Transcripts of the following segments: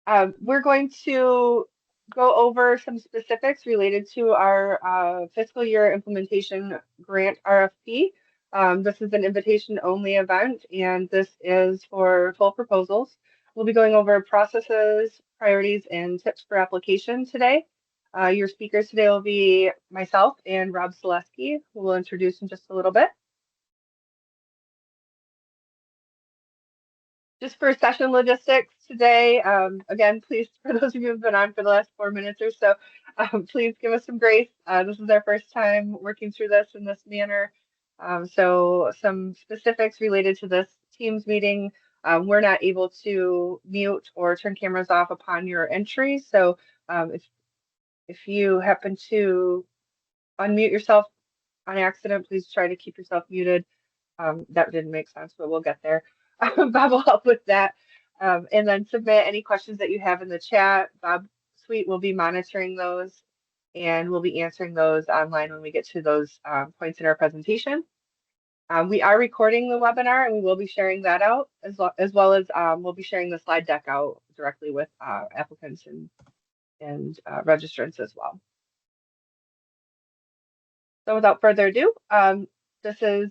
We're going to go over some specifics related to our fiscal year implementation grant RFP. This is an invitation-only event, and this is for full proposals. We'll be going over processes, priorities, and tips for application today. Your speakers today will be myself and Rob Selesky, who will introduce in just a little bit. Just for session logistics today, again, please, for those of you who've been on for the last 4 minutes or so, please give us some grace. This is our first time working through this in this manner. So some specifics related to this Teams meeting, we're not able to mute or turn cameras off upon your entry. So if you happen to unmute yourself on accident, please try to keep yourself muted. That didn't make sense, but we'll get there. Bob will help with that. And then submit any questions that you have in the chat. Bob Sweet will be monitoring those, and we'll be answering those online when we get to those points in our presentation. We are recording the webinar, and we will be sharing that out, as well as we'll be sharing the slide deck out directly with applicants and registrants as well. So without further ado, this is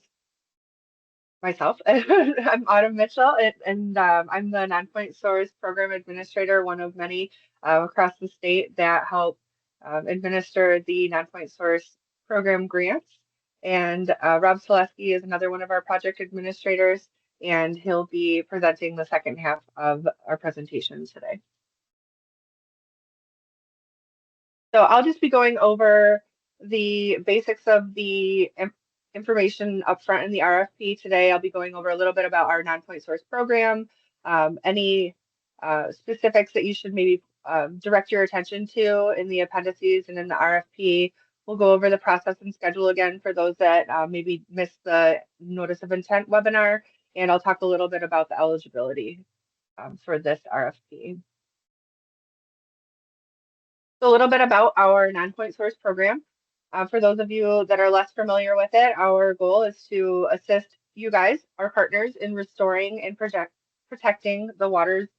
myself. I'm Autumn Mitchell, and I'm the Nonpoint Source Program Administrator, one of many across the state that help administer the Nonpoint Source Program grants. And Rob Selesky is another one of our project administrators, and he'll be presenting the second half of our presentation today. So I'll just be going over the basics of the information up front in the RFP today. I'll be going over a little bit about our Nonpoint Source Program, any specifics that you should maybe direct your attention to in the appendices and in the RFP. We'll go over the process and schedule again for those that maybe missed the Notice of Intent webinar, and I'll talk a little bit about the eligibility for this RFP. So a little bit about our Nonpoint Source Program. For those of you that are less familiar with it, our goal is to assist you guys, our partners, in restoring and protecting the waters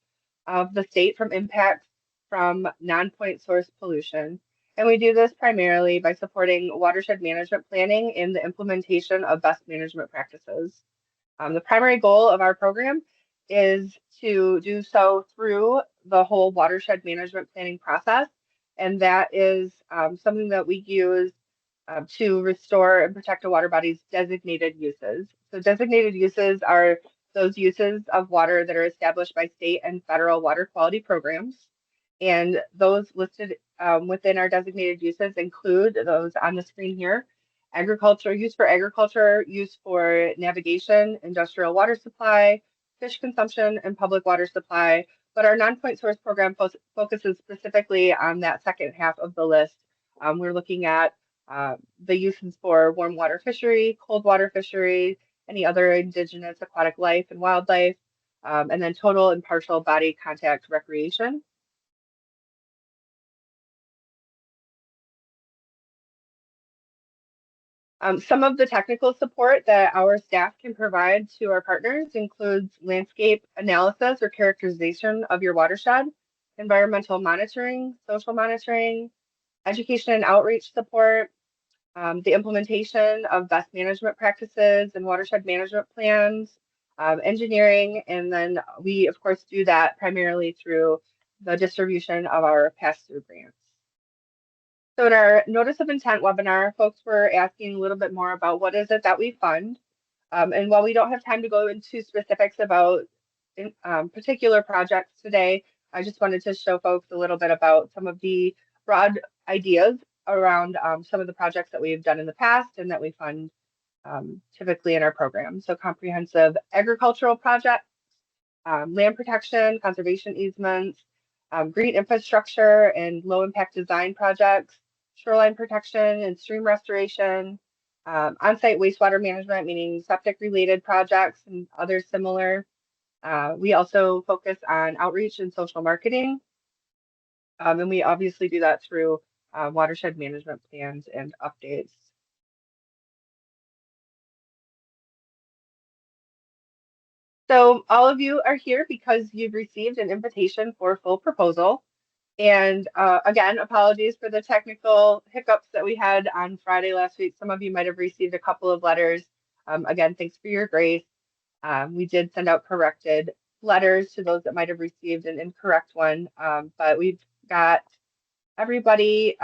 of the state from impacts from non-point source pollution. And we do this primarily by supporting watershed management planning and the implementation of best management practices. The primary goal of our program is to do so through the whole watershed management planning process. And that is something that we use to restore and protect a water body's designated uses. So designated uses are those uses of water that are established by state and federal water quality programs. And those listed within our designated uses include those on the screen here: agriculture, use for navigation, industrial water supply, fish consumption, and public water supply. But our Nonpoint Source Program focuses specifically on that second half of the list. We're looking at the uses for warm water fishery, cold water fishery, any other indigenous aquatic life and wildlife, and then total and partial body contact recreation. Some of the technical support that our staff can provide to our partners includes landscape analysis or characterization of your watershed, environmental monitoring, social monitoring, education and outreach support, the implementation of best management practices and watershed management plans, engineering, and then we, of course, do that primarily through the distribution of our pass-through grants. So in our Notice of Intent webinar, folks were asking a little bit more about what is it that we fund. And while we don't have time to go into specifics about particular projects today, I just wanted to show folks a little bit about some of the broad ideas around some of the projects that we've done in the past and that we fund typically in our program. So comprehensive agricultural projects, land protection, conservation easements, green infrastructure and low impact design projects, shoreline protection and stream restoration, on-site wastewater management, meaning septic related projects and others similar. We also focus on outreach and social marketing. And we obviously do that through watershed management plans and updates. So all of you are here because you've received an invitation for full proposal. And again, apologies for the technical hiccups that we had on Friday last week. Some of you might have received a couple of letters. Again, thanks for your grace. We did send out corrected letters to those that might have received an incorrect one, but we've got everybody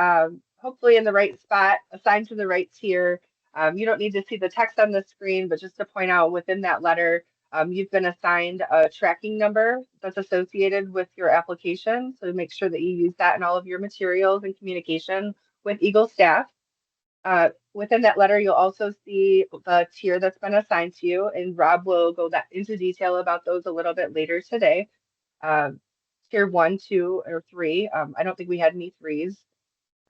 hopefully in the right spot, assigned to the right tier. You don't need to see the text on the screen, but just to point out within that letter, you've been assigned a tracking number that's associated with your application. So make sure that you use that in all of your materials and communication with EGLE staff. Within that letter, you'll also see the tier that's been assigned to you, and Rob will go into detail about those a little bit later today. Tier 1, 2, or 3. I don't think we had any 3s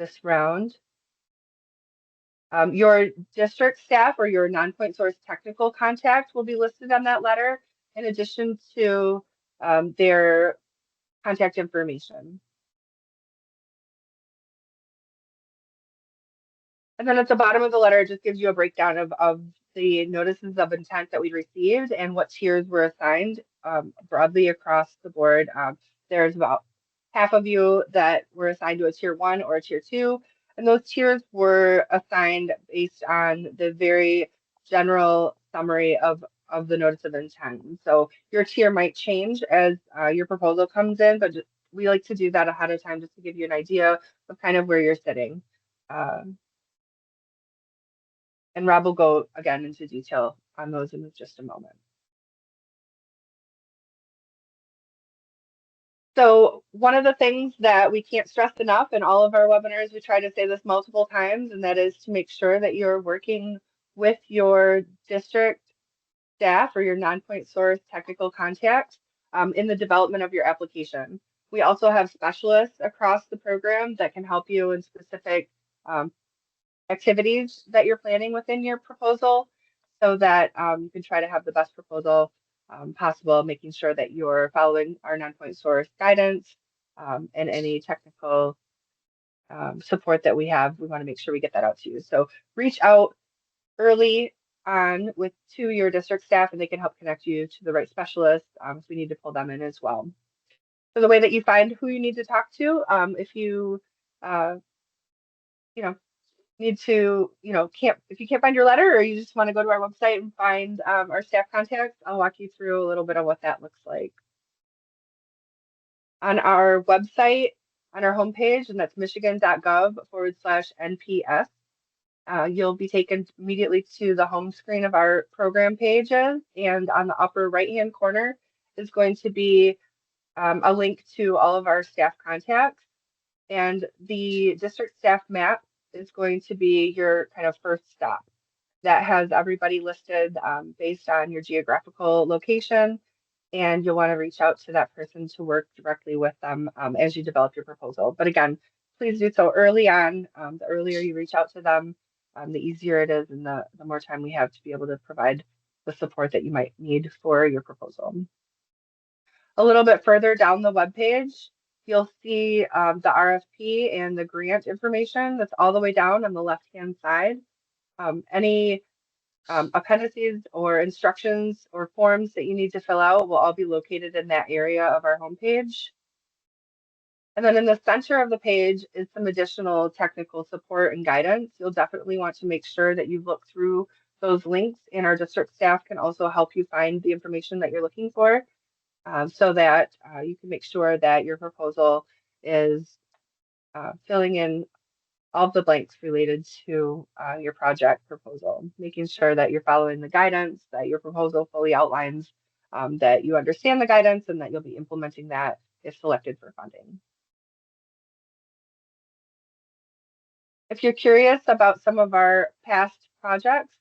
this round. Your district staff or your Nonpoint Source technical contact will be listed on that letter, in addition to their contact information. And then at the bottom of the letter, it just gives you a breakdown of the notices of intent that we received and what tiers were assigned broadly across the board. There's about half of you that were assigned to a tier 1 or a tier 2, and those tiers were assigned based on the very general summary of the notice of intent. So your tier might change as your proposal comes in, but we like to do that ahead of time just to give you an idea of kind of where you're sitting. And Rob will go again into detail on those in just a moment. So one of the things that we can't stress enough in all of our webinars, we try to say this multiple times, and that is to make sure that you're working with your district staff or your Nonpoint Source technical contact in the development of your application. We also have specialists across the program that can help you in specific activities that you're planning within your proposal so that you can try to have the best proposal possible, making sure that you're following our Nonpoint Source guidance and any technical support that we have. We want to make sure we get that out to you. So reach out early on to your district staff and they can help connect you to the right specialists if we need to pull them in as well. So the way that you find who you need to talk to, if you need to, if you can't find your letter or you just want to go to our website and find our staff contacts, I'll walk you through a little bit of what that looks like. On our website, on our homepage, and that's michigan.gov/NPS, you'll be taken immediately to the home screen of our program pages. And on the upper right-hand corner is going to be a link to all of our staff contacts. And the district staff map is going to be your kind of first stop. That has everybody listed based on your geographical location, and you'll want to reach out to that person to work directly with them as you develop your proposal. But again, please do so early on. The earlier you reach out to them, the easier it is and the more time we have to be able to provide the support that you might need for your proposal. A little bit further down the webpage, you'll see the RFP and the grant information that's all the way down on the left-hand side. Any appendices or instructions or forms that you need to fill out will all be located in that area of our homepage. And then in the center of the page is some additional technical support and guidance. You'll definitely want to make sure that you look through those links, and our district staff can also help you find the information that you're looking for so that you can make sure that your proposal is filling in all of the blanks related to your project proposal, making sure that you're following the guidance, that your proposal fully outlines that you understand the guidance and that you'll be implementing that if selected for funding. If you're curious about some of our past projects,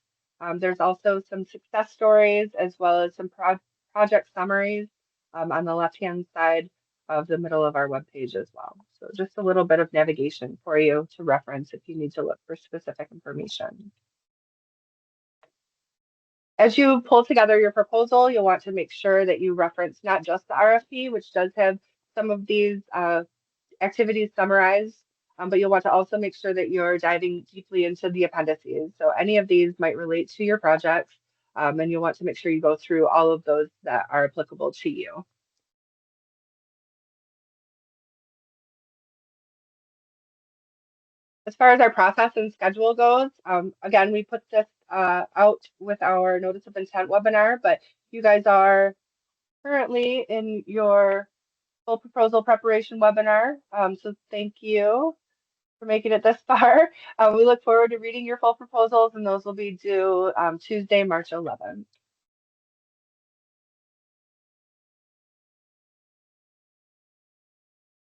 there's also some success stories as well as some project summaries on the left-hand side of the middle of our webpage as well. So just a little bit of navigation for you to reference if you need to look for specific information. As you pull together your proposal, you'll want to make sure that you reference not just the RFP, which does have some of these activities summarized, but you'll want to also make sure that you're diving deeply into the appendices. So any of these might relate to your projects. and you'll want to make sure you go through all of those that are applicable to you. As far as our process and schedule goes, again, we put this out with our notice of intent webinar, but you guys are currently in your full proposal preparation webinar. So thank you for making it this far. We look forward to reading your full proposals, and those will be due Tuesday, March 11th.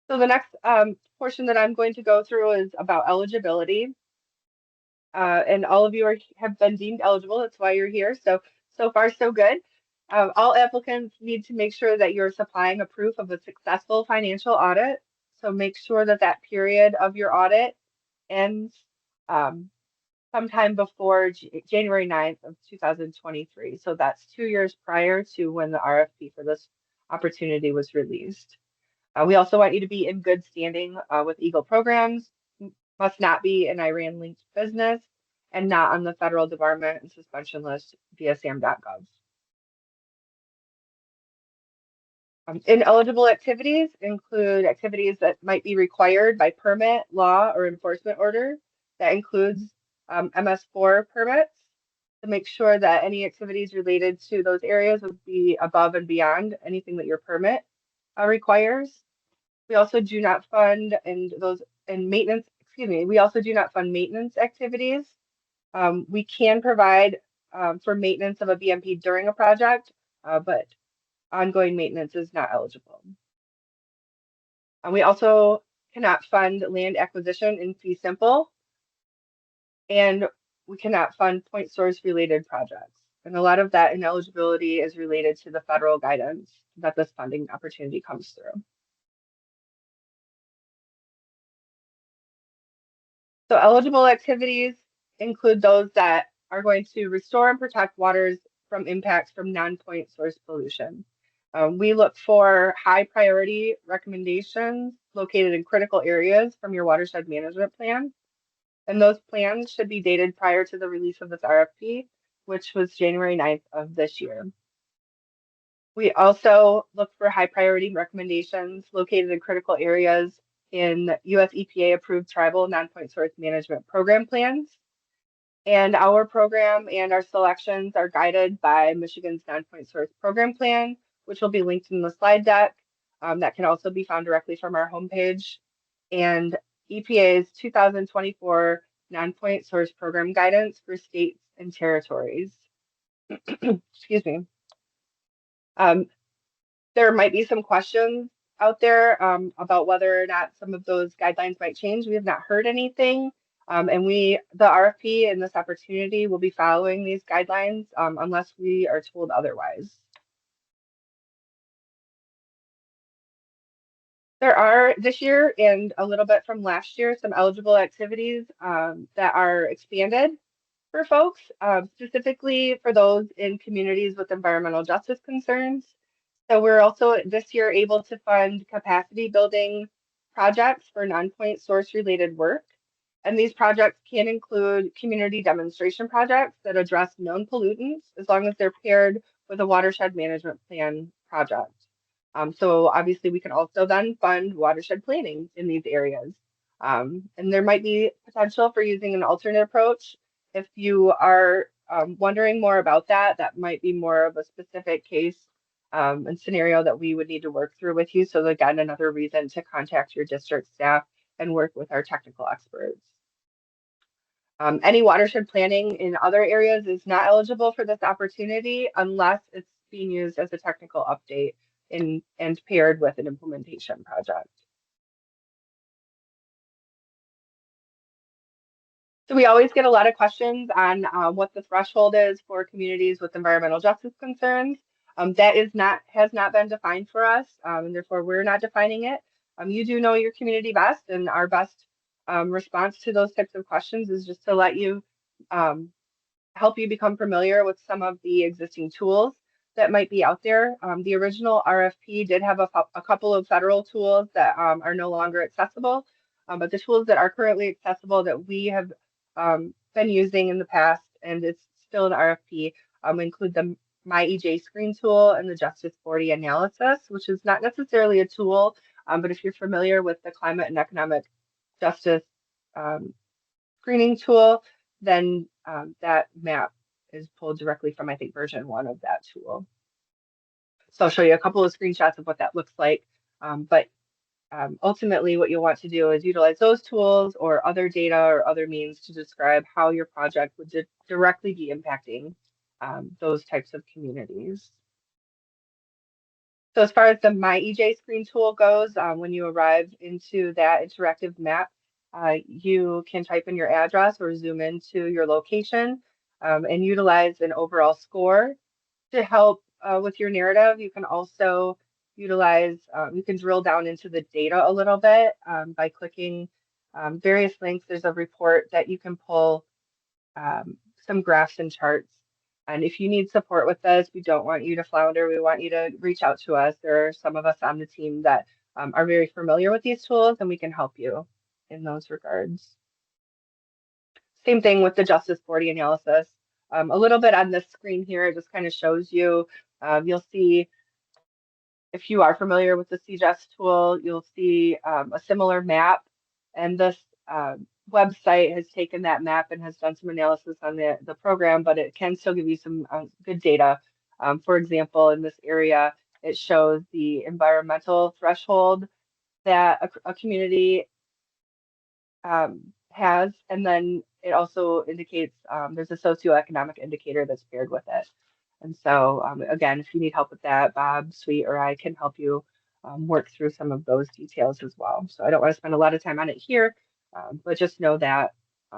So the next portion that I'm going to go through is about eligibility. And all of you have been deemed eligible. That's why you're here. So far, so good. All applicants need to make sure that you're supplying a proof of a successful financial audit. So make sure that that period of your audit ends sometime before January 9th of 2023. So that's 2 years prior to when the RFP for this opportunity was released. We also want you to be in good standing with EGLE programs, must not be an Iran-linked business, and not on the federal debarment and suspension list via sam.gov. Ineligible activities include activities that might be required by permit, law, or enforcement order. That includes MS4 permits to make sure that any activities related to those areas would be above and beyond anything that your permit requires. We also do not fund maintenance, excuse me, we also do not fund maintenance activities. We can provide for maintenance of a BMP during a project, but ongoing maintenance is not eligible. And we also cannot fund land acquisition in fee simple, and we cannot fund point source related projects. And a lot of that ineligibility is related to the federal guidance that this funding opportunity comes through. So eligible activities include those that are going to restore and protect waters from impacts from non-point source pollution. We look for high priority recommendations located in critical areas from your watershed management plan. And those plans should be dated prior to the release of this RFP, which was January 9th of this year. We also look for high priority recommendations located in critical areas in US EPA approved tribal non-point source management program plans. And our program and our selections are guided by Michigan's non-point source program plan, which will be linked in the slide deck. That can also be found directly from our homepage, and EPA's 2024 non-point source program guidance for states and territories. Excuse me. There might be some questions out there about whether or not some of those guidelines might change. We have not heard anything. And the RFP and this opportunity will be following these guidelines unless we are told otherwise. There are this year and a little bit from last year some eligible activities that are expanded for folks, specifically for those in communities with environmental justice concerns. So we're also this year able to fund capacity building projects for non-point source related work. And these projects can include community demonstration projects that address known pollutants as long as they're paired with a watershed management plan project. So obviously we can also then fund watershed planning in these areas. And there might be potential for using an alternate approach. If you are wondering more about that, that might be more of a specific case and scenario that we would need to work through with you. So again, another reason to contact your district staff and work with our technical experts. Any watershed planning in other areas is not eligible for this opportunity unless it's being used as a technical update and paired with an implementation project. So we always get a lot of questions on what the threshold is for communities with environmental justice concerns. That has not been defined for us, and therefore we're not defining it. You do know your community best, and our best response to those types of questions is just to let you help you become familiar with some of the existing tools that might be out there. The original RFP did have a couple of federal tools that are no longer accessible, but the tools that are currently accessible that we have been using in the past, and it's still an RFP, include the MyEJ screen tool and the Justice 40 analysis, which is not necessarily a tool, but if you're familiar with the climate and economic justice screening tool, then that map is pulled directly from, I think, version 1 of that tool. So I'll show you a couple of screenshots of what that looks like. But ultimately, what you'll want to do is utilize those tools or other data or other means to describe how your project would directly be impacting those types of communities. So as far as the MyEJ screen tool goes, when you arrive into that interactive map, you can type in your address or zoom into your location and utilize an overall score to help with your narrative. You can also utilize, you can drill down into the data a little bit by clicking various links. There's a report that you can pull some graphs and charts. And if you need support with this, we don't want you to flounder. We want you to reach out to us. There are some of us on the team that are very familiar with these tools, and we can help you in those regards. Same thing with the Justice 40 analysis. A little bit on this screen here, it just kind of shows you, you'll see, if you are familiar with the CJS tool, you'll see a similar map. And this website has taken that map and has done some analysis on the program, but it can still give you some good data. For example, in this area, it shows the environmental threshold that a community has, and then it also indicates there's a socioeconomic indicator that's paired with it. And so again, if you need help with that, Bob, Sweet, or I can help you work through some of those details as well. So I don't want to spend a lot of time on it here, but just know that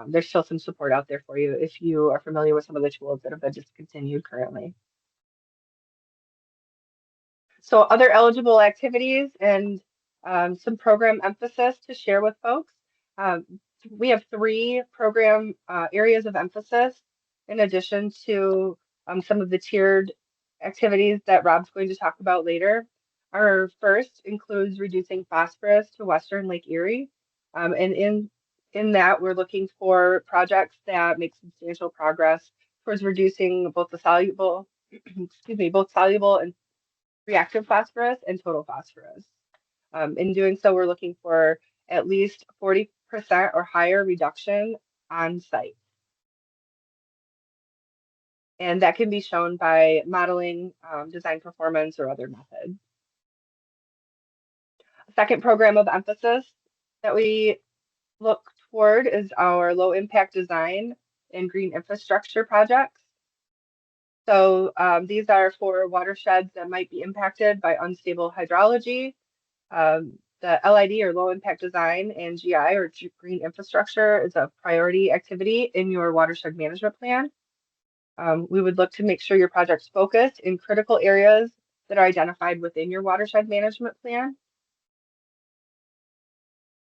there's still some support out there for you if you are familiar with some of the tools that have been discontinued currently. So other eligible activities and some program emphasis to share with folks. We have 3 program areas of emphasis in addition to some of the tiered activities that Rob's going to talk about later. Our first includes reducing phosphorus to Western Lake Erie. And in that, we're looking for projects that make substantial progress towards reducing both the soluble, both soluble and reactive phosphorus and total phosphorus. In doing so, we're looking for at least 40% or higher reduction on site. And that can be shown by modeling, design performance, or other methods. A second program of emphasis that we look toward is our low impact design and green infrastructure projects. So these are for watersheds that might be impacted by unstable hydrology. The LID, or low impact design, and GI, or green infrastructure, is a priority activity in your watershed management plan. We would look to make sure your project's focused in critical areas that are identified within your watershed management plan.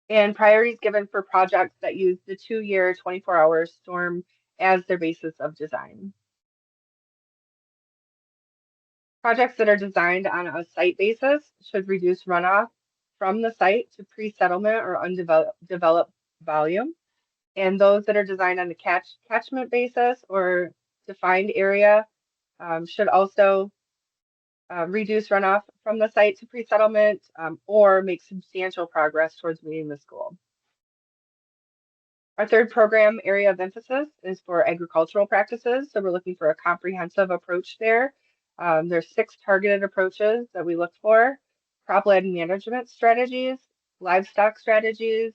And priorities given for projects that use the 2-year 24-hour storm as their basis of design. Projects that are designed on a site basis should reduce runoff from the site to pre-settlement or undeveloped volume. And those that are designed on a catchment basis or defined area should also reduce runoff from the site to pre-settlement or make substantial progress towards meeting this goal. Our third program area of emphasis is for agricultural practices. So we're looking for a comprehensive approach there. There's 6 targeted approaches that we look for: cropland management strategies, livestock strategies,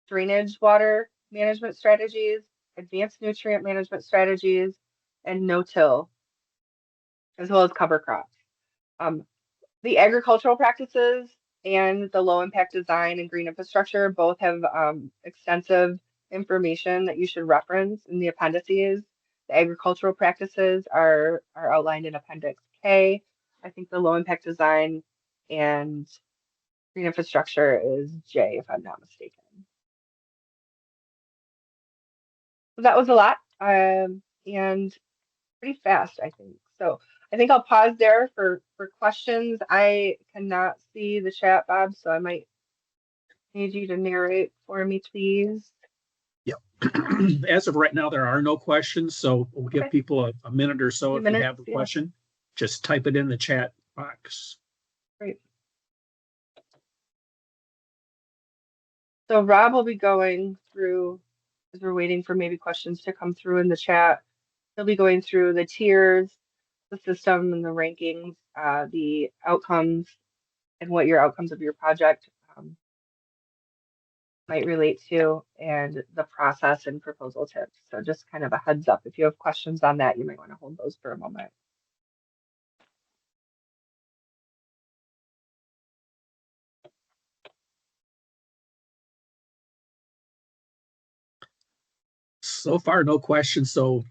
drainage water management strategies, advanced nutrient management strategies, and no-till, as well as cover crops. The agricultural practices and the low impact design and green infrastructure both have extensive information that you should reference in the appendices. The agricultural practices are outlined in Appendix K. I think the low impact design and green infrastructure is J, if I'm not mistaken. So that was a lot and pretty fast, I think. So I think I'll pause there for questions. I cannot see the chat, Bob, so I might need you to narrate for me, please. Yep, As of right now, there are no questions, so we'll give people a minute or so. If you have a question, just type it in the chat box. Great. So Rob will be going through, as we're waiting for maybe questions to come through in the chat, he'll be going through the tiers, the system and the rankings, the outcomes, and what your outcomes of your project might relate to, and the process and proposal tips. So just kind of a heads up, if you have questions on that, you might want to hold those for a moment. So far, no questions. So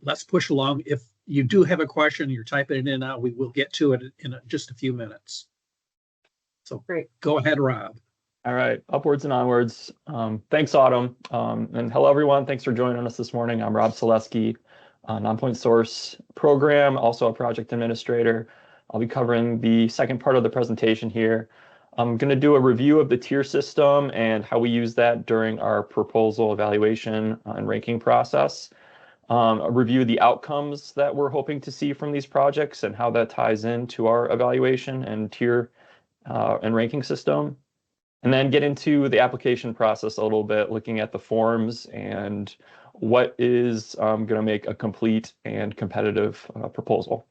let's push along. If you do have a question, you're typing it in now, we will get to it in just a few minutes. So great. Go ahead, Rob. All right, upwards and onwards. Thanks, Autumn. And hello, everyone. Thanks for joining us this morning. I'm Rob Selesky, Nonpoint Source Program, also a project administrator. I'll be covering the second part of the presentation here. I'm going to do a review of the tier system and how we use that during our proposal evaluation and ranking process. A review of the outcomes that we're hoping to see from these projects and how that ties into our evaluation and tier and ranking system. And then get into the application process a little bit, looking at the forms and what is going to make a complete and competitive proposal.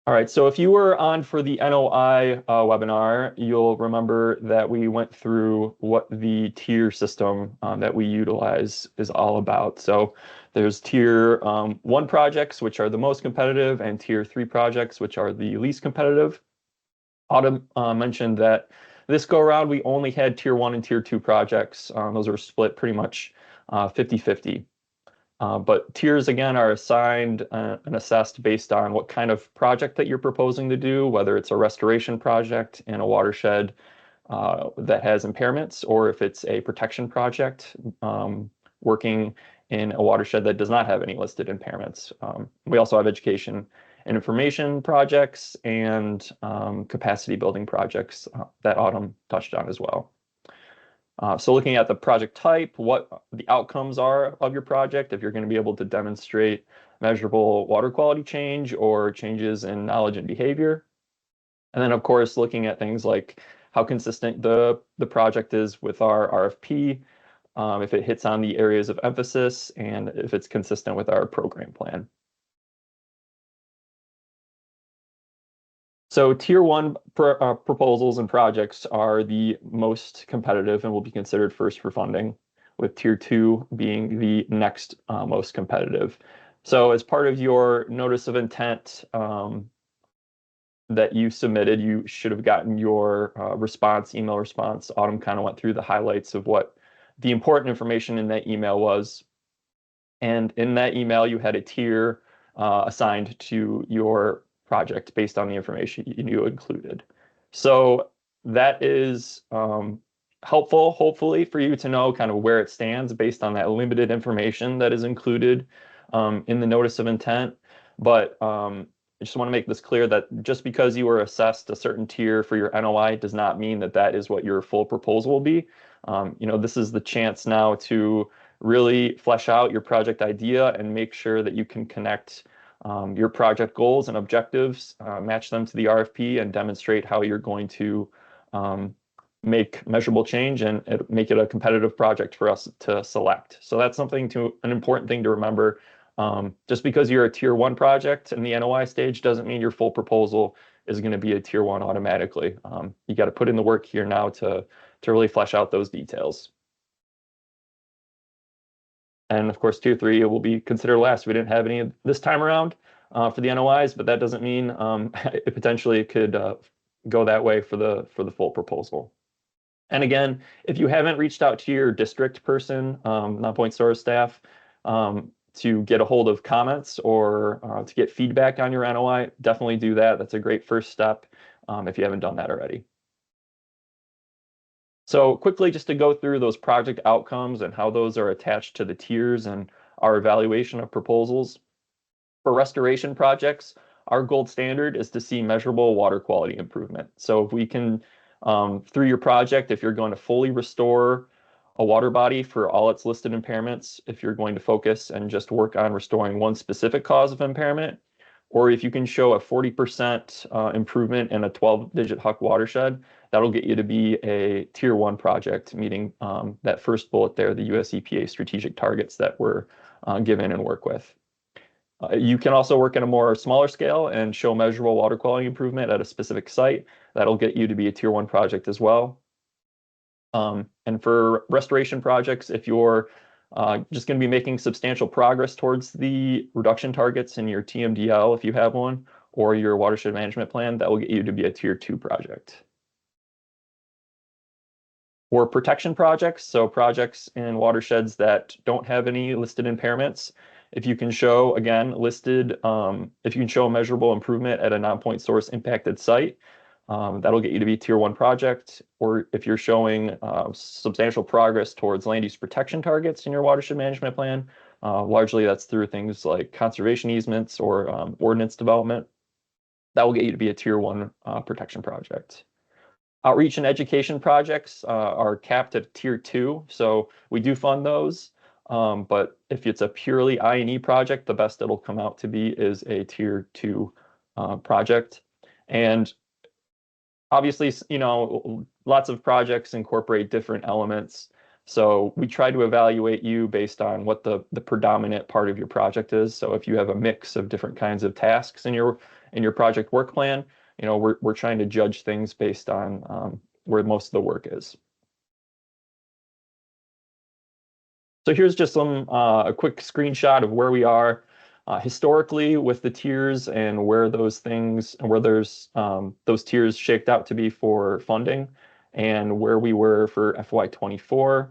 All right, so if you were on for the NOI webinar, you'll remember that we went through what the tier system that we utilize is all about. So there's tier 1 projects, which are the most competitive, and tier 3 projects, which are the least competitive. Autumn mentioned that this go around, we only had tier 1 and tier 2 projects. Those are split pretty much 50-50. But tiers, again, are assigned and assessed based on what kind of project that you're proposing to do, whether it's a restoration project in a watershed that has impairments, or if it's a protection project working in a watershed that does not have any listed impairments. We also have education and information projects and capacity building projects that Autumn touched on as well. So looking at the project type, what the outcomes are of your project, if you're going to be able to demonstrate measurable water quality change or changes in knowledge and behavior. And then, of course, looking at things like how consistent the project is with our RFP, if it hits on the areas of emphasis, and if it's consistent with our program plan. So tier 1 proposals and projects are the most competitive and will be considered first for funding, with tier 2 being the next most competitive. So as part of your notice of intent that you submitted, you should have gotten your email response. Autumn kind of went through the highlights of what the important information in that email was. And in that email, you had a tier assigned to your project based on the information you included. So that is helpful, hopefully, for you to know kind of where it stands based on that limited information that is included in the notice of intent. But I just want to make this clear that just because you were assessed a certain tier for your NOI does not mean that that is what your full proposal will be. This is the chance now to really flesh out your project idea and make sure that you can connect your project goals and objectives, match them to the RFP, and demonstrate how you're going to make measurable change and make it a competitive project for us to select. So that's an important thing to remember. Just because you're a tier 1 project in the NOI stage doesn't mean your full proposal is going to be a tier 1 automatically. You got to put in the work here now to really flesh out those details. And of course, tier 3 will be considered last. We didn't have any this time around for the NOIs, but that doesn't mean it potentially could go that way for the full proposal. And again, if you haven't reached out to your district person, Nonpoint Source staff, to get a hold of comments or to get feedback on your NOI, definitely do that. That's a great first step if you haven't done that already. So quickly, just to go through those project outcomes and how those are attached to the tiers and our evaluation of proposals. For restoration projects, our gold standard is to see measurable water quality improvement. So if we can through your project, if you're going to fully restore a water body for all its listed impairments, if you're going to focus and just work on restoring one specific cause of impairment, or if you can show a 40% improvement in a 12-digit HUC watershed, that'll get you to be a Tier 1 project, meeting that first bullet there, the US EPA strategic targets that we're given and work with. You can also work at a more smaller scale and show measurable water quality improvement at a specific site. That'll get you to be a Tier 1 project as well. And for restoration projects, if you're just going to be making substantial progress towards the reduction targets in your TMDL, if you have one, or your watershed management plan, that will get you to be a Tier 2 project. For protection projects, so projects in watersheds that don't have any listed impairments, if you can show, again, if you can show a measurable improvement at a non-point source impacted site, that'll get you to be Tier 1 project. Or if you're showing substantial progress towards land use protection targets in your watershed management plan, largely that's through things like conservation easements or ordinance development, that will get you to be a Tier 1 protection project. Outreach and education projects are capped at Tier 2, so we do fund those. But if it's a purely I&E project, the best it'll come out to be is a Tier 2 project. And obviously, lots of projects incorporate different elements. So we try to evaluate you based on what the predominant part of your project is. So if you have a mix of different kinds of tasks in your project work plan, we're trying to judge things based on where most of the work is. So here's just a quick screenshot of where we are historically with the tiers and where those tiers shaped out to be for funding, and where we were for FY24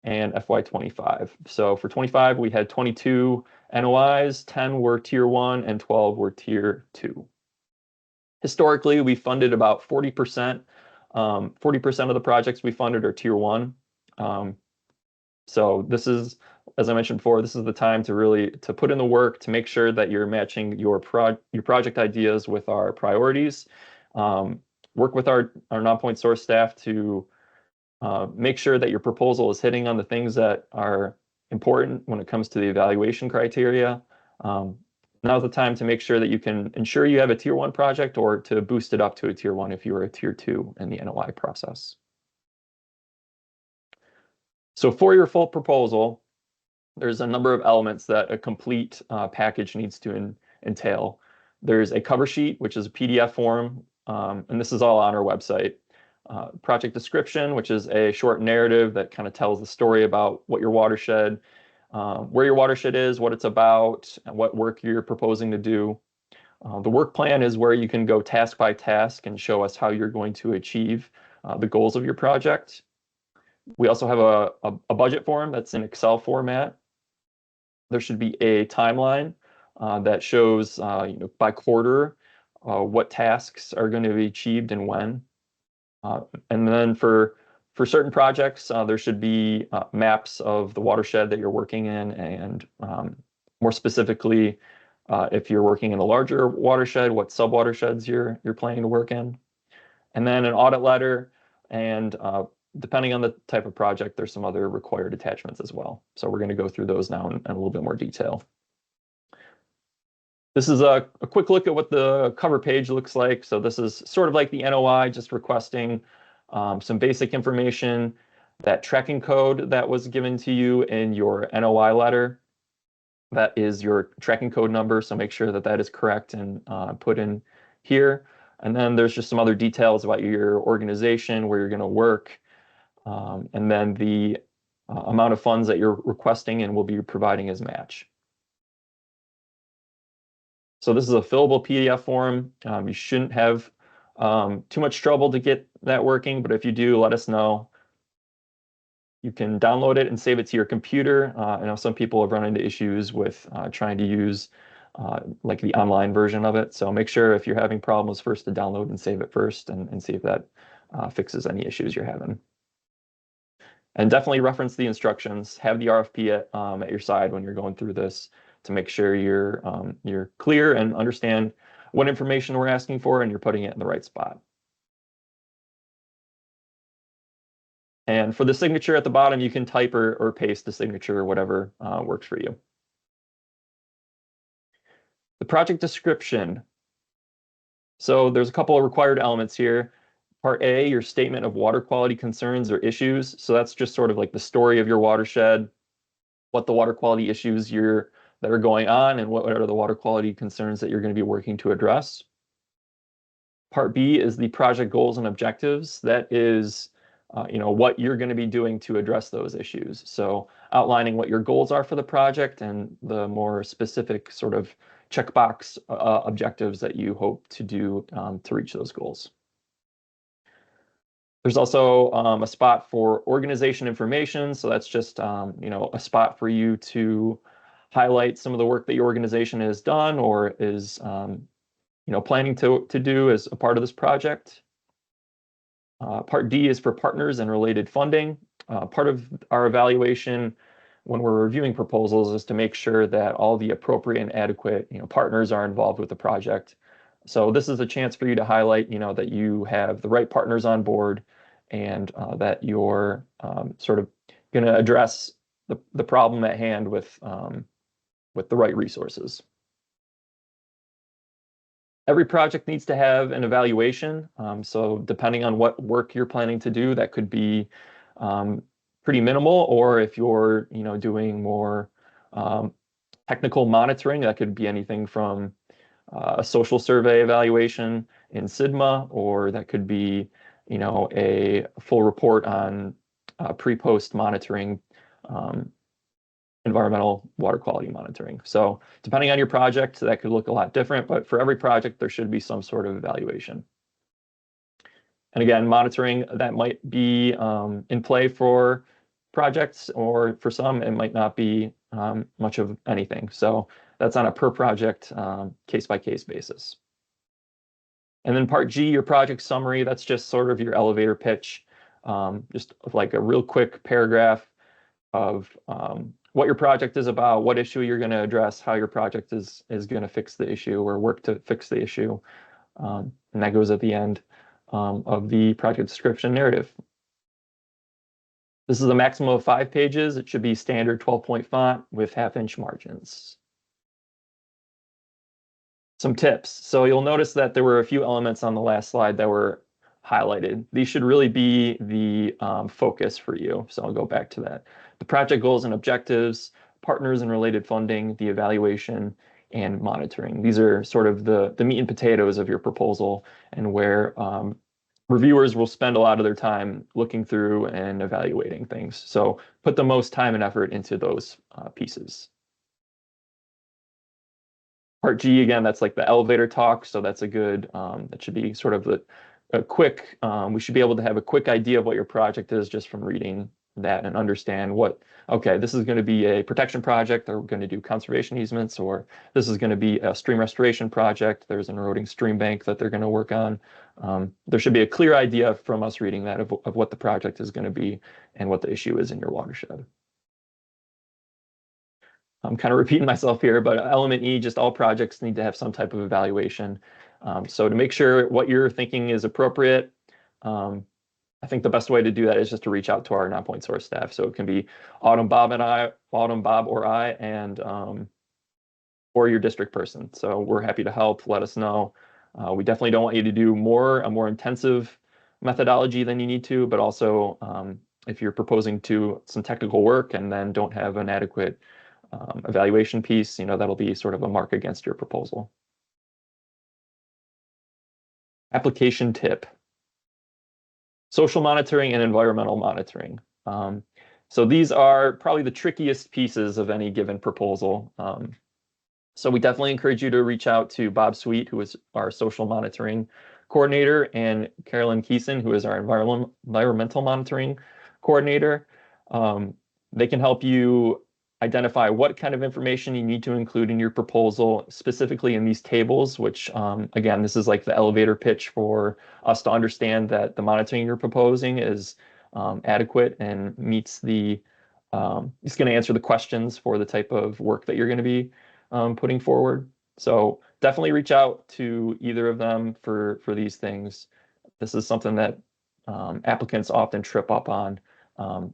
and FY25. So for 25, we had 22 NOIs, 10 were Tier 1, and 12 were Tier 2. Historically, we funded about 40%. 40% of the projects we funded are Tier 1. So this is, as I mentioned before, this is the time to put in the work to make sure that you're matching your project ideas with our priorities. Work with our Nonpoint Source staff to make sure that your proposal is hitting on the things that are important when it comes to the evaluation criteria. Now's the time to make sure that you can ensure you have a Tier 1 project, or to boost it up to a Tier 1 if you are a Tier 2 in the NOI process. So for your full proposal, there's a number of elements that a complete package needs to entail. There's a cover sheet, which is a PDF form, and this is all on our website. Project description, which is a short narrative that kind of tells the story about what your watershed, where your watershed is, what it's about, and what work you're proposing to do. The work plan is where you can go task by task and show us how you're going to achieve the goals of your project. We also have a budget form that's in Excel format. There should be a timeline that shows by quarter what tasks are going to be achieved and when. And then for certain projects, there should be maps of the watershed that you're working in, and more specifically, if you're working in a larger watershed, what sub-watersheds you're planning to work in. And then an audit letter, and depending on the type of project, there's some other required attachments as well. So we're going to go through those now in a little bit more detail. This is a quick look at what the cover page looks like. So this is sort of like the NOI, just requesting some basic information. That tracking code that was given to you in your NOI letter, that is your tracking code number. So make sure that that is correct and put in here. And then there's just some other details about your organization, where you're going to work, and then the amount of funds that you're requesting and will be providing as match. So this is a fillable PDF form. You shouldn't have too much trouble to get that working, but if you do, let us know. You can download it and save it to your computer. I know some people have run into issues with trying to use like the online version of it. So make sure, if you're having problems, first to download and save it first, and see if that fixes any issues you're having. And definitely reference the instructions. Have the RFP at your side when you're going through this, to make sure you're clear and understand what information we're asking for, and you're putting it in the right spot. And for the signature at the bottom, you can type or paste the signature, whatever works for you. The project description. So there's a couple of required elements here. Part A, your statement of water quality concerns or issues. So that's just sort of like the story of your watershed, what the water quality issues that are going on, and what are the water quality concerns that you're going to be working to address. Part B is the project goals and objectives. That is, what you're going to be doing to address those issues. So outlining what your goals are for the project and the more specific sort of checkbox objectives that you hope to do to reach those goals. There's also a spot for organization information. So that's just a spot for you to highlight some of the work that your organization has done or is planning to do as a part of this project. Part D is for partners and related funding. Part of our evaluation when we're reviewing proposals is to make sure that all the appropriate and adequate partners are involved with the project. So this is a chance for you to highlight that you have the right partners on board and that you're sort of going to address the problem at hand with the right resources. Every project needs to have an evaluation. So depending on what work you're planning to do, that could be pretty minimal, or if you're doing more technical monitoring, that could be anything from a social survey evaluation in Sigma, or that could be a full report on pre-post monitoring, environmental water quality monitoring. So depending on your project, that could look a lot different, but for every project, there should be some sort of evaluation. And again, monitoring that might be in play for projects, or for some, it might not be much of anything. So that's on a per project, case-by-case basis. And then part G, your project summary, that's just sort of your elevator pitch, just like a real quick paragraph of what your project is about, what issue you're going to address, how your project is going to fix the issue or work to fix the issue. And that goes at the end of the project description narrative. This is a maximum of 5 pages. It should be standard 12-point font with 1/2-inch margins. Some tips. So you'll notice that there were a few elements on the last slide that were highlighted. These should really be the focus for you. So I'll go back to that. The project goals and objectives, partners and related funding, the evaluation, and monitoring. These are sort of the meat and potatoes of your proposal, and where reviewers will spend a lot of their time looking through and evaluating things. So put the most time and effort into those pieces. Part G, again, that's like the elevator talk. So that's a good, that should be sort of a quick, we should be able to have a quick idea of what your project is just from reading that and understand okay, this is going to be a protection project, or we're going to do conservation easements, or this is going to be a stream restoration project. There's an eroding stream bank that they're going to work on. There should be a clear idea from us reading that of what the project is going to be and what the issue is in your watershed. I'm kind of repeating myself here, but element E, just all projects need to have some type of evaluation. So to make sure what you're thinking is appropriate, I think the best way to do that is just to reach out to our Nonpoint Source staff. So it can be Autumn, Bob, or I, and or your district person. So we're happy to help. Let us know. We definitely don't want you to do a more intensive methodology than you need to, but also if you're proposing to some technical work and then don't have an adequate evaluation piece, that'll be sort of a mark against your proposal. Application tip. Social monitoring and environmental monitoring. So these are probably the trickiest pieces of any given proposal. So we definitely encourage you to reach out to Bob Sweet, who is our social monitoring coordinator, and Carolyn Keeson, who is our environmental monitoring coordinator. They can help you identify what kind of information you need to include in your proposal, specifically in these tables, which, again, this is like the elevator pitch for us to understand that the monitoring you're proposing is adequate and meets it's going to answer the questions for the type of work that you're going to be putting forward. So definitely reach out to either of them for these things. This is something that applicants often trip up on And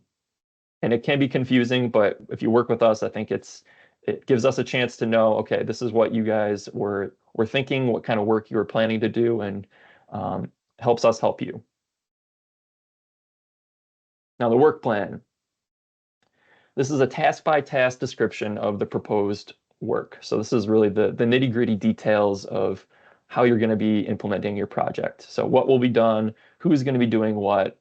it can be confusing, but if you work with us, I think it gives us a chance to know, okay, this is what you guys were thinking, what kind of work you were planning to do, and helps us help you. Now, the work plan. This is a task-by-task description of the proposed work. So this is really the nitty-gritty details of how you're going to be implementing your project. So what will be done, who's going to be doing what,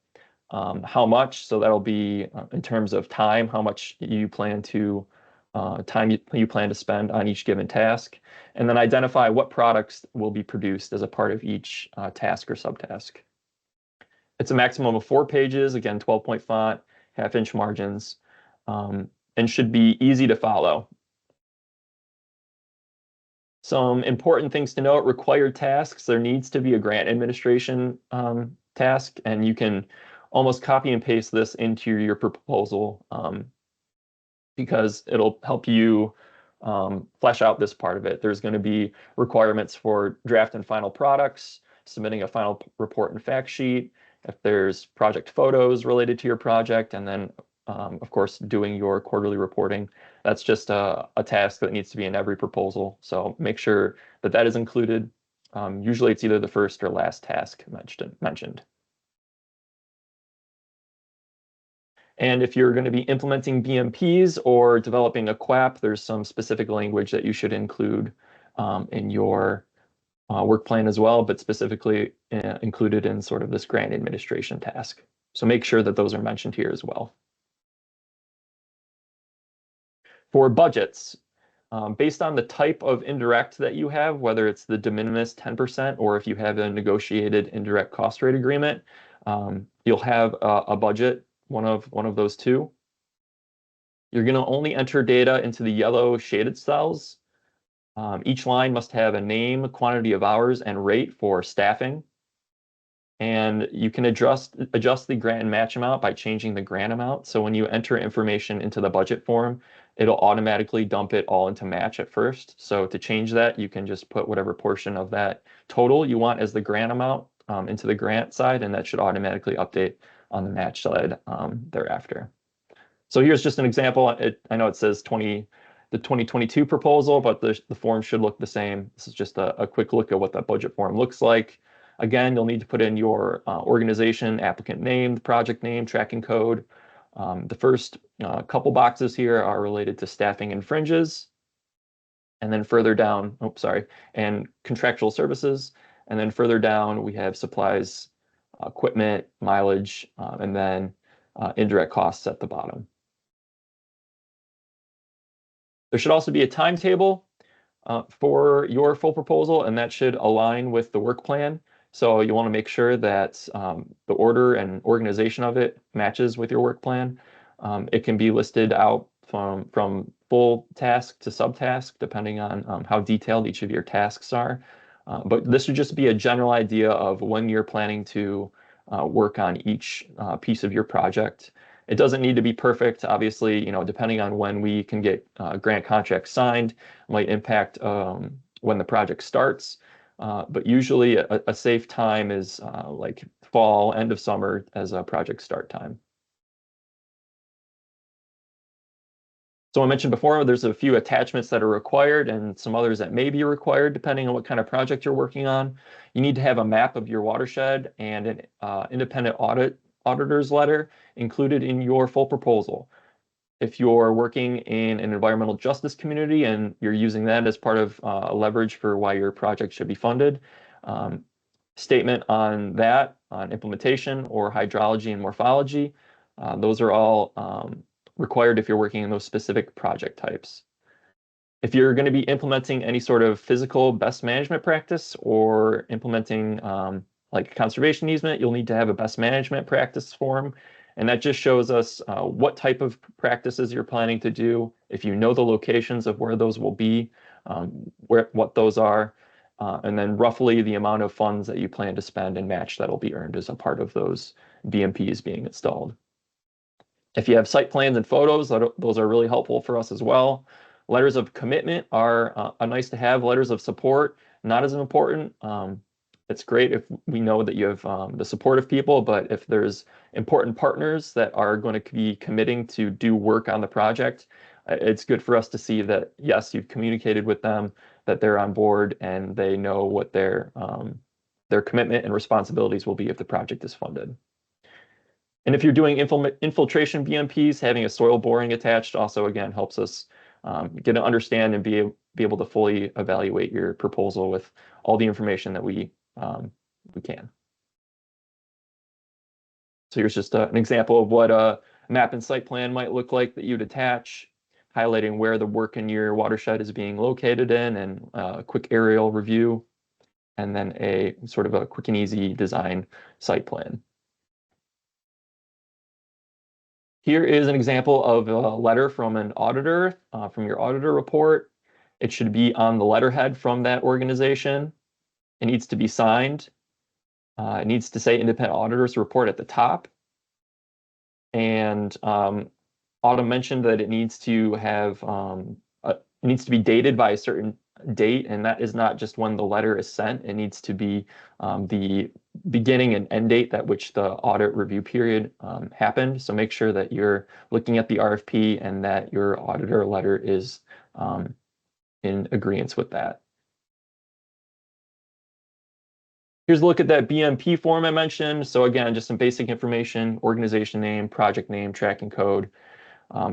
how much. So that'll be in terms of time, how much you plan to you plan to spend on each given task, and then identify what products will be produced as a part of each task or subtask. It's a maximum of 4 pages, again, 12-point font, half-inch margins, and should be easy to follow. Some important things to note: required tasks. There needs to be a grant administration task, and you can almost copy and paste this into your proposal because it'll help you flesh out this part of it. There's going to be requirements for draft and final products, submitting a final report and fact sheet, if there's project photos related to your project, and then of course, doing your quarterly reporting. That's just a task that needs to be in every proposal. So make sure that that is included. Usually it's either the first or last task mentioned. And if you're going to be implementing BMPs or developing a QAP, there's some specific language that you should include in your work plan as well, but specifically included in sort of this grant administration task. So make sure that those are mentioned here as well. For budgets, based on the type of indirect that you have, whether it's the de minimis 10% or if you have a negotiated indirect cost rate agreement, you'll have a budget, one of those two. You're going to only enter data into the yellow shaded cells. Each line must have a name, quantity of hours, and rate for staffing. And you can adjust the grant and match amount by changing the grant amount. So when you enter information into the budget form, it'll automatically dump it all into match at first. So to change that, you can just put whatever portion of that total you want as the grant amount into the grant side, and that should automatically update on the match side thereafter. So here's just an example. I know it says the 2022 proposal, but the form should look the same. This is just a quick look at what that budget form looks like. Again, you'll need to put in your organization, applicant name, the project name, tracking code. The first couple boxes here are related to staffing and fringes. And then further down, and contractual services. And then further down, we have supplies, equipment, mileage, and then indirect costs at the bottom. There should also be a timetable for your full proposal, and that should align with the work plan. So you want to make sure that the order and organization of it matches with your work plan. It can be listed out from full task to subtask, depending on how detailed each of your tasks are. But this would just be a general idea of when you're planning to work on each piece of your project. It doesn't need to be perfect. Obviously, depending on when we can get grant contracts signed, might impact when the project starts. But usually a safe time is like fall, end of summer as a project start time. So I mentioned before, there's a few attachments that are required and some others that may be required depending on what kind of project you're working on. You need to have a map of your watershed and an independent auditor's letter included in your full proposal. If you're working in an environmental justice community and you're using that as part of leverage for why your project should be funded, statement on that, on implementation or hydrology and morphology, those are all required if you're working in those specific project types. If you're going to be implementing any sort of physical best management practice or implementing like conservation easement, you'll need to have a best management practice form. And that just shows us what type of practices you're planning to do, if you know the locations of where those will be, what those are, and then roughly the amount of funds that you plan to spend and match that'll be earned as a part of those BMPs being installed. If you have site plans and photos, those are really helpful for us as well. Letters of commitment are a nice to have. Letters of support, not as important. It's great if we know that you have the support of people, but if there's important partners that are going to be committing to do work on the project, it's good for us to see that, yes, you've communicated with them, that they're on board, and they know what their commitment and responsibilities will be if the project is funded. And if you're doing infiltration BMPs, having a soil boring attached also, again, helps us get to understand and be able to fully evaluate your proposal with all the information that we can. So here's just an example of what a map and site plan might look like that you'd attach, highlighting where the work in your watershed is being located in, and a quick aerial review, and then a sort of a quick and easy design site plan. Here is an example of a letter from an auditor, from your auditor report. It should be on the letterhead from that organization. It needs to be signed. It needs to say independent auditors report at the top. And Autumn mentioned that it needs to have, it needs to be dated by a certain date, and that is not just when the letter is sent. It needs to be the beginning and end date at which the audit review period happened. So make sure that you're looking at the RFP and that your auditor letter is in agreement with that. Here's a look at that BMP form I mentioned. So again, just some basic information: organization name, project name, tracking code.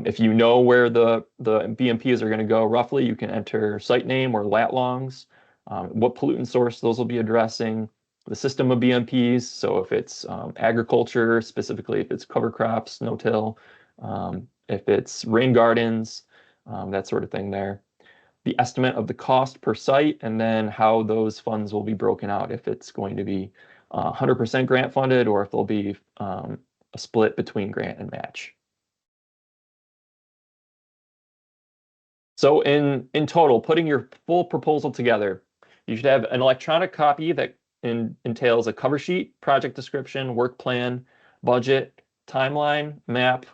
If you know where the BMPs are going to go roughly, you can enter site name or lat longs, what pollutant source those will be addressing, the system of BMPs. So if it's agriculture, specifically if it's cover crops, no-till, if it's rain gardens, that sort of thing there. The estimate of the cost per site, and then how those funds will be broken out, if it's going to be 100% grant funded or if there'll be a split between grant and match. So in total, putting your full proposal together, you should have an electronic copy that entails a cover sheet, project description, work plan, budget, timeline, map,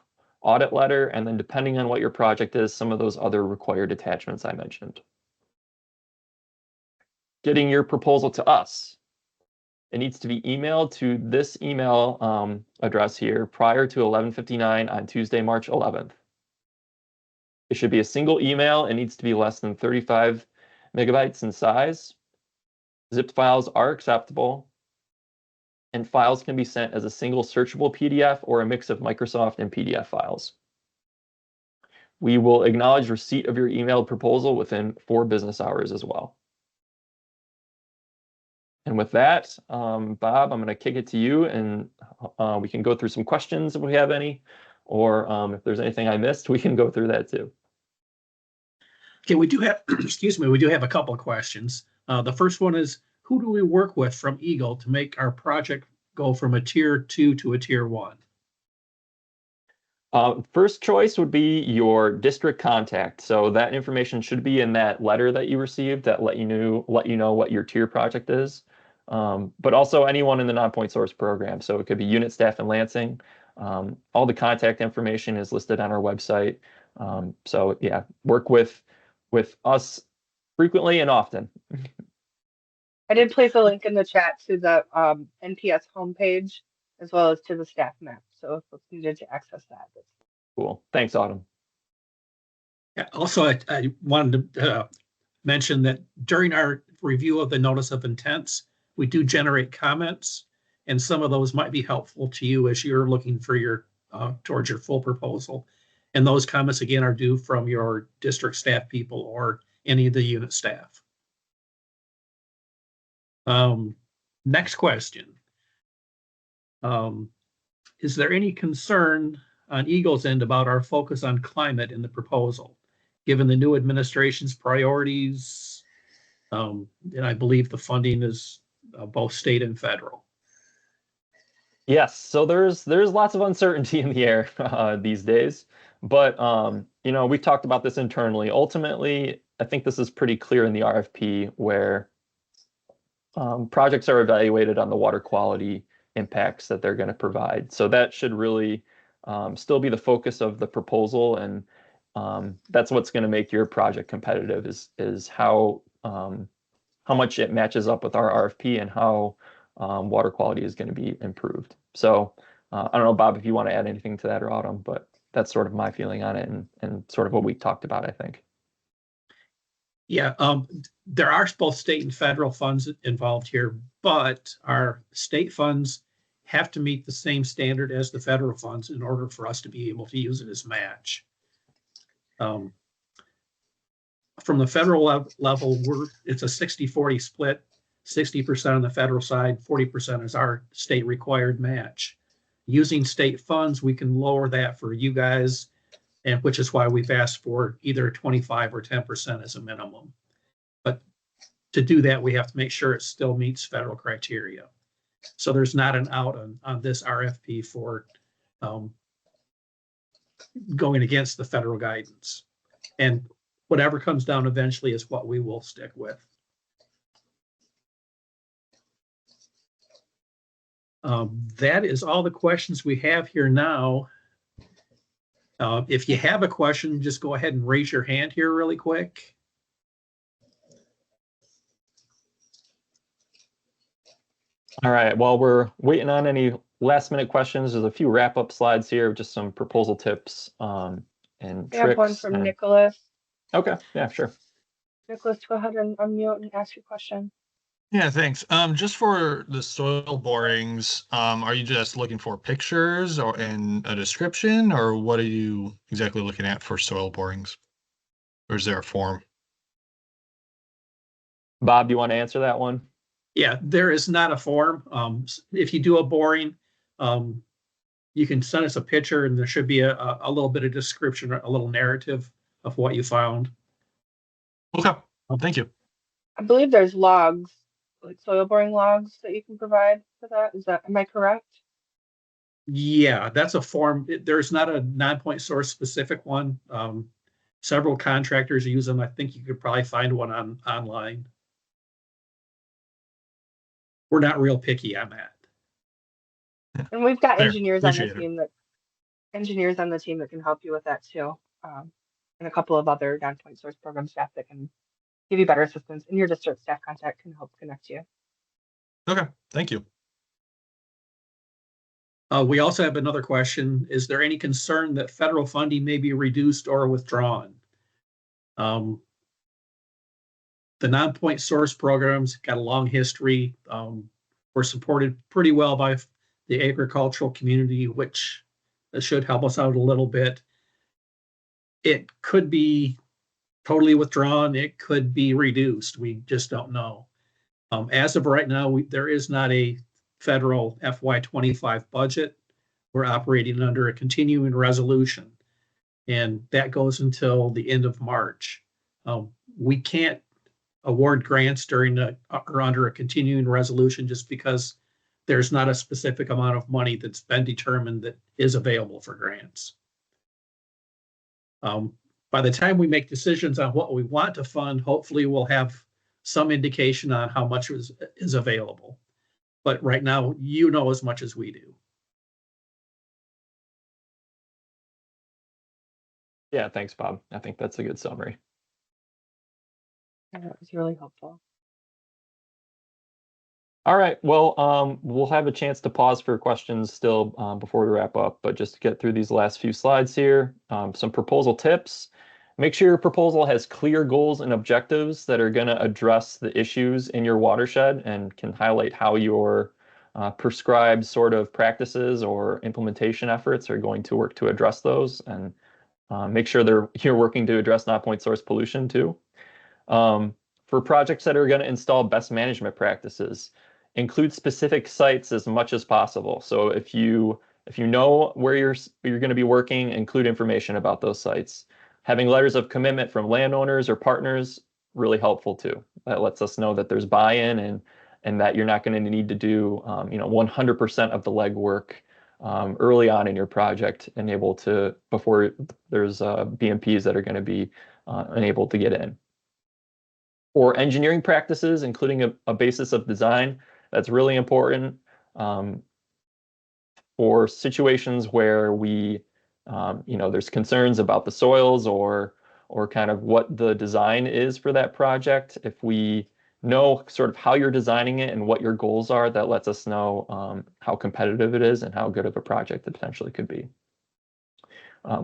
audit letter, and then depending on what your project is, some of those other required attachments I mentioned. Getting your proposal to us. It needs to be emailed to this email address here prior to 11:59 on Tuesday, March 11th. It should be a single email. It needs to be less than 35 megabytes in size. Zipped files are acceptable, and files can be sent as a single searchable PDF or a mix of Microsoft and PDF files. We will acknowledge receipt of your emailed proposal within 4 business hours as well. And with that, Bob, I'm going to kick it to you, and we can go through some questions if we have any, or if there's anything I missed, we can go through that too. Okay, we do have, excuse me, we do have a couple of questions. The first one is, who do we work with from EGLE to make our project go from a tier 2 to a tier 1? First choice would be your district contact. So that information should be in that letter that you received that let you know what your tier project is. But also anyone in the Nonpoint Source Program. So it could be unit staff in Lansing. All the contact information is listed on our website. So yeah, work with us frequently and often. I did place a link in the chat to the NPS homepage as well as to the staff map. So if folks needed to access that. Cool. Thanks, Autumn. Yeah, also, I wanted to mention that during our review of the notice of intents, we do generate comments, and some of those might be helpful to you as you're looking for your towards your full proposal. And those comments, again, are due from your district staff people or any of the unit staff. Next question. Is there any concern on EGLE's end about our focus on climate in the proposal, given the new administration's priorities? And I believe the funding is both state and federal. Yes, so there's lots of uncertainty in the air these days, but we've talked about this internally. Ultimately, I think this is pretty clear in the RFP, where projects are evaluated on the water quality impacts that they're going to provide. So that should really still be the focus of the proposal, and that's what's going to make your project competitive, is how much it matches up with our RFP and how water quality is going to be improved. So I don't know, Bob, if you want to add anything to that, or Autumn, but that's sort of my feeling on it, and sort of what we talked about, I think. Yeah, there are both state and federal funds involved here, but our state funds have to meet the same standard as the federal funds in order for us to be able to use it as match. From the federal level, it's a 60-40 split, 60% on the federal side, 40% is our state required match. Using state funds, we can lower that for you guys, and which is why we've asked for either 25 or 10% as a minimum. But to do that, we have to make sure it still meets federal criteria. So there's not an out on this RFP for going against the federal guidance. And whatever comes down eventually is what we will stick with. That is all the questions we have here now. If you have a question, just go ahead and raise your hand here really quick. All right, while we're waiting on any last minute questions, there's a few wrap up slides here, just some proposal tips and tricks. We have one from Nicholas. Okay, yeah, sure. Nicholas, go ahead and unmute and ask your question. Yeah, thanks. Just for the soil borings, are you just looking for pictures or in a description, or what are you exactly looking at for soil borings? Or is there a form? Bob, do you want to answer that one? Yeah, there is not a form. If you do a boring, you can send us a picture, and there should be a little bit of description, a little narrative of what you found. Okay, well, thank you. I believe there's logs, like soil boring logs that you can provide for that. Am I correct? Yeah, that's a form. There's not a Nonpoint Source specific one. Several contractors use them. I think you could probably find one online. We're not real picky on that. And we've got Fair. engineers on Appreciate the team that can help you with that too. And a couple of other Nonpoint Source Program staff that can give you better assistance, and your district staff contact can help connect you. Okay, thank you. We also have another question. Is there any concern that federal funding may be reduced or withdrawn? The Nonpoint Source Programs got a long history. Were supported pretty well by the agricultural community, which should help us out a little bit. It could be totally withdrawn. It could be reduced. We just don't know. As of right now, there is not a federal FY25 budget. We're operating under a continuing resolution, and that goes until the end of March. We can't award grants or under a continuing resolution just because there's not a specific amount of money that's been determined that is available for grants. By the time we make decisions on what we want to fund, hopefully we'll have some indication on how much is available. But right now, you know as much as we do. Yeah, thanks, Bob. I think that's a good summary. That was really helpful. All right, well, we'll have a chance to pause for questions still before we wrap up, but just to get through these last few slides here, some proposal tips. Make sure your proposal has clear goals and objectives that are going to address the issues in your watershed and can highlight how your prescribed sort of practices or implementation efforts are going to work to address those, and make sure you're working to address non-point source pollution too. For projects that are going to install best management practices, include specific sites as much as possible. So if you know where you're going to be working, include information about those sites. Having letters of commitment from landowners or partners, really helpful too. That lets us know that there's buy-in and that you're not going to need to do 100% of the legwork early on in your project, before there's BMPs that are going to be enabled to get in. For engineering practices, including a basis of design, that's really important. For situations where there's concerns about the soils or kind of what the design is for that project, if we know sort of how you're designing it and what your goals are, that lets us know how competitive it is and how good of a project it potentially could be.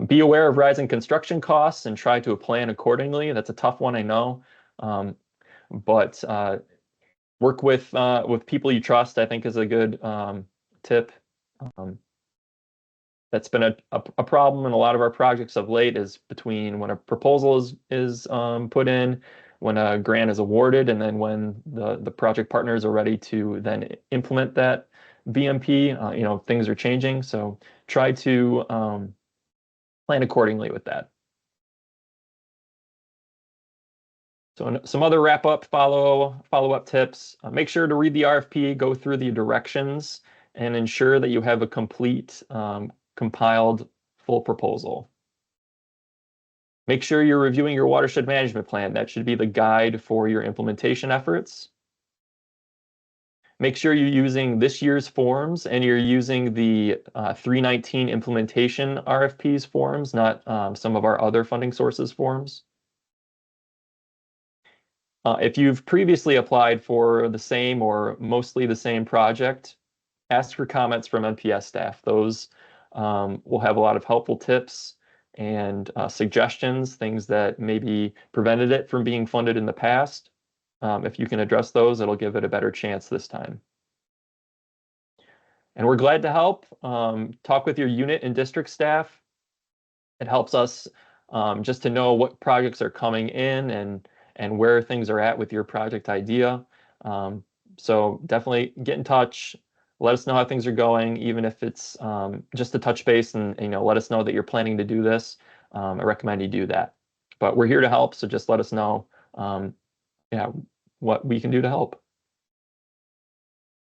Be aware of rising construction costs and try to plan accordingly. That's a tough one, I know, but work with people you trust, I think, is a good tip. That's been a problem in a lot of our projects of late, is between when a proposal is put in, when a grant is awarded, and then when the project partners are ready to then implement that BMP. Things are changing, so try to plan accordingly with that. So some other wrap-up follow-up tips. Make sure to read the RFP, go through the directions, and ensure that you have a complete compiled full proposal. Make sure you're reviewing your watershed management plan. That should be the guide for your implementation efforts. Make sure you're using this year's forms and you're using the 319 implementation RFP's forms, not some of our other funding sources forms. If you've previously applied for the same or mostly the same project, ask for comments from NPS staff. Those will have a lot of helpful tips and suggestions, things that maybe prevented it from being funded in the past. If you can address those, it'll give it a better chance this time. And we're glad to help. Talk with your unit and district staff. It helps us just to know what projects are coming in and where things are at with your project idea. So definitely get in touch. Let us know how things are going, even if it's just a touch base, and let us know that you're planning to do this. I recommend you do that. But we're here to help, so just let us know what we can do to help.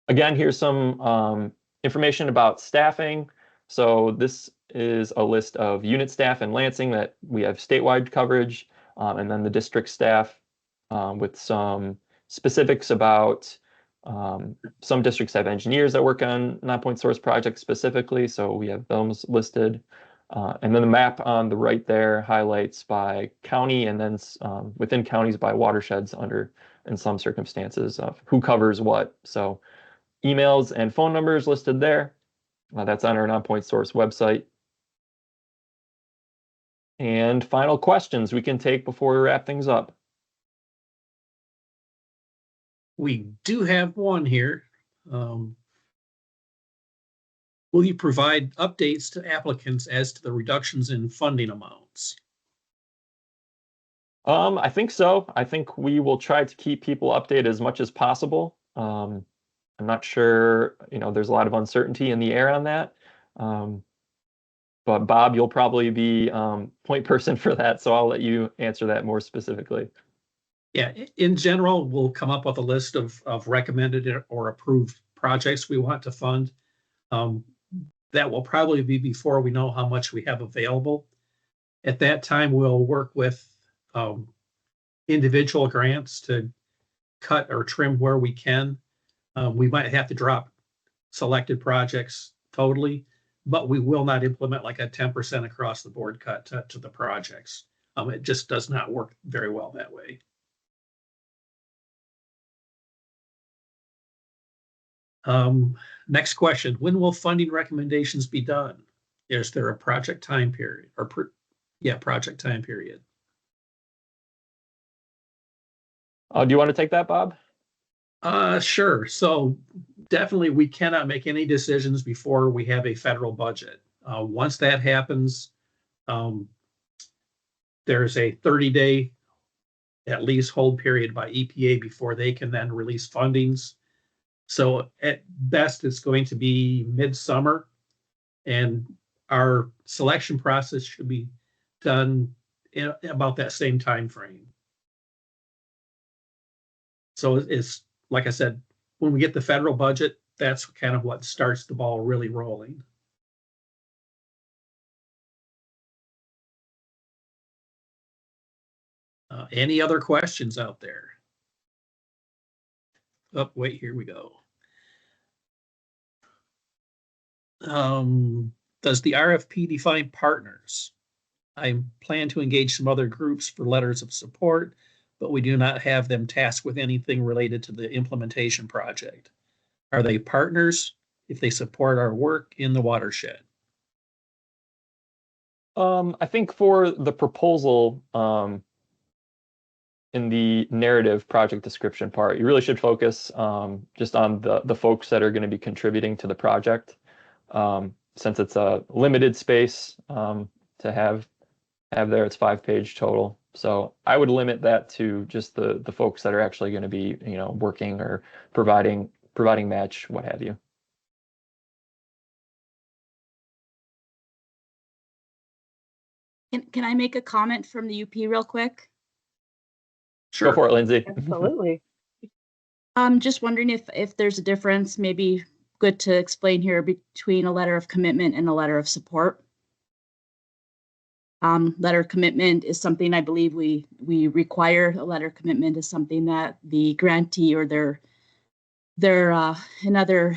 Again, here's some information about staffing. So this is a list of unit staff in Lansing that we have statewide coverage, and then the district staff with some specifics about some districts have engineers that work on Nonpoint Source projects specifically, so we have those listed. And then the map on the right there highlights by county, and then within counties by watersheds in some circumstances of who covers what. So emails and phone numbers listed there. That's on our Nonpoint Source website. And final questions we can take before we wrap things up. We do have one here. Will you provide updates to applicants as to the reductions in funding amounts? I think so. I think we will try to keep people updated as much as possible. I'm not sure, there's a lot of uncertainty in the air on that. But Bob, you'll probably be point person for that, so I'll let you answer that more specifically. Yeah, in general, we'll come up with a list of recommended or approved projects we want to fund. That will probably be before we know how much we have available. At that time, we'll work with individual grants to cut or trim where we can. We might have to drop selected projects totally, but we will not implement like a 10% across the board cut to the projects. It just does not work very well that way. Next question, when will funding recommendations be done? Is there a project time period or project time period? Do you want to take that, Bob? Sure. So definitely we cannot make any decisions before we have a federal budget. Once that happens, there's a 30-day at least hold period by EPA before they can then release fundings. So at best, it's going to be midsummer, and our selection process should be done in about that same time frame. So it's, like I said, when we get the federal budget, that's kind of what starts the ball really rolling. Any other questions out there? Oh, wait, here we go. Does the RFP define partners? I plan to engage some other groups for letters of support, but we do not have them tasked with anything related to the implementation project. Are they partners if they support our work in the watershed? I think for the proposal, in the narrative project description part, you really should focus just on the folks that are going to be contributing to the project, since it's a limited space to have there. It's 5-page total. So I would limit that to just the folks that are actually going to be, working or providing match, what have you. Can I make a comment from the UP real quick? Sure. Go for it, Lindsay. Absolutely. I'm just wondering if there's a difference, maybe good to explain here, between a letter of commitment and a letter of support. Letter of commitment is something I believe we require. A letter of commitment is something that the grantee or their another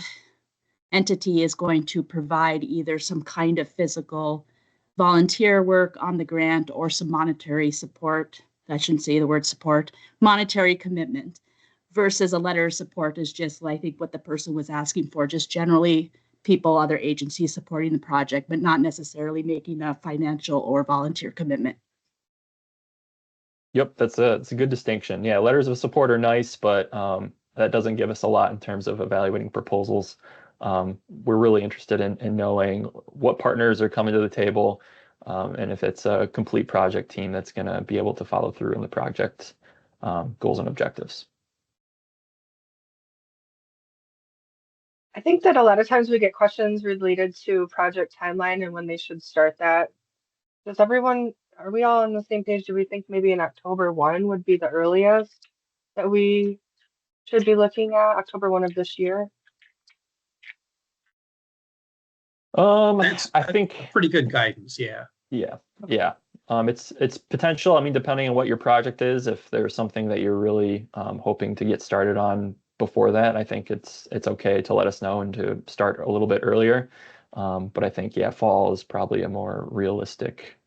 entity is going to provide, either some kind of physical volunteer work on the grant or some monetary support. I shouldn't say the word support, monetary commitment, versus a letter of support is just, I think, what the person was asking for, just generally people, other agencies supporting the project, but not necessarily making a financial or volunteer commitment. Yep, it's a good distinction. Yeah, letters of support are nice, but that doesn't give us a lot in terms of evaluating proposals. We're really interested in knowing what partners are coming to the table, and if it's a complete project team that's going to be able to follow through on the project goals and objectives. I think that a lot of times we get questions related to project timeline and when they should start that. Are we all on the same page? Do we think maybe in October 1 would be the earliest that we should be looking at, October 1 of this year? I think Pretty good guidance, yeah. Yeah. It's potential. I mean, depending on what your project is, if there's something that you're really hoping to get started on before that, I think it's okay to let us know and to start a little bit earlier. But I think, yeah, fall is probably a more realistic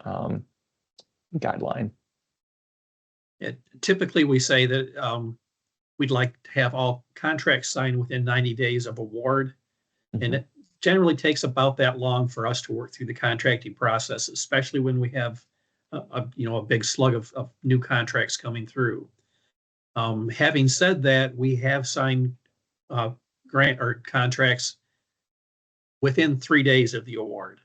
guideline. Typically, we say that we'd like to have all contracts signed within 90 days of award. Mm-hmm. And it generally takes about that long for us to work through the contracting process, especially when we have a big slug of new contracts coming through. Having said that, we have signed grant or contracts within 3 days of the award,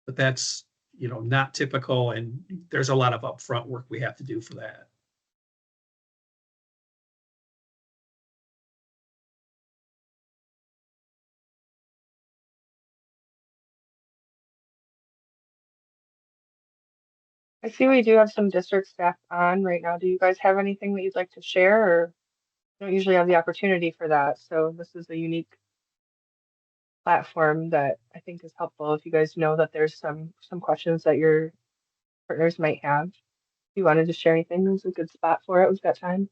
but that's not typical, and there's a lot of upfront work we have to do for that. I see we do have some district staff on right now. Do you guys have anything that you'd like to share, or don't usually have the opportunity for that? So this is a unique platform that I think is helpful if you guys know that there's some questions that your partners might have. If you wanted to share anything, this is a good spot for it. We've got time.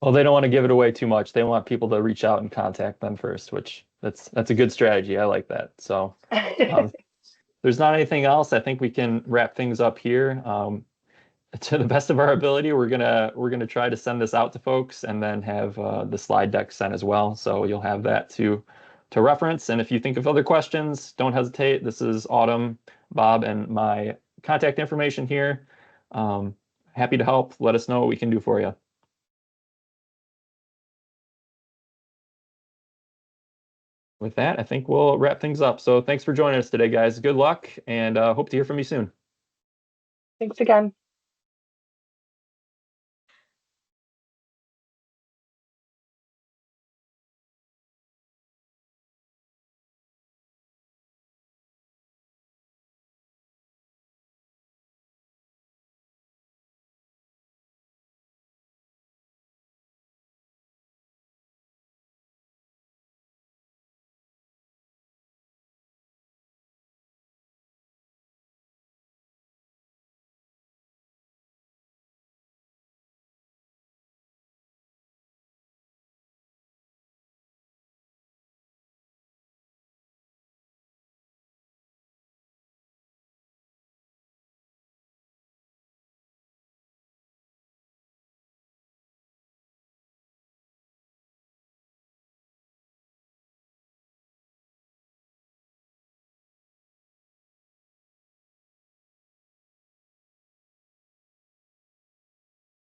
Well, they don't want to give it away too much. They want people to reach out and contact them first, which that's a good strategy. I like that. So there's not anything else. I think we can wrap things up here. To the best of our ability, we're gonna try to send this out to folks and then have the slide deck sent as well. So you'll have that to reference. And if you think of other questions, don't hesitate. This is Autumn, Bob, and my contact information here. Happy to help. Let us know what we can do for you. With that, I think we'll wrap things up. So thanks for joining us today, guys. Good luck, and hope to hear from you soon. Thanks again.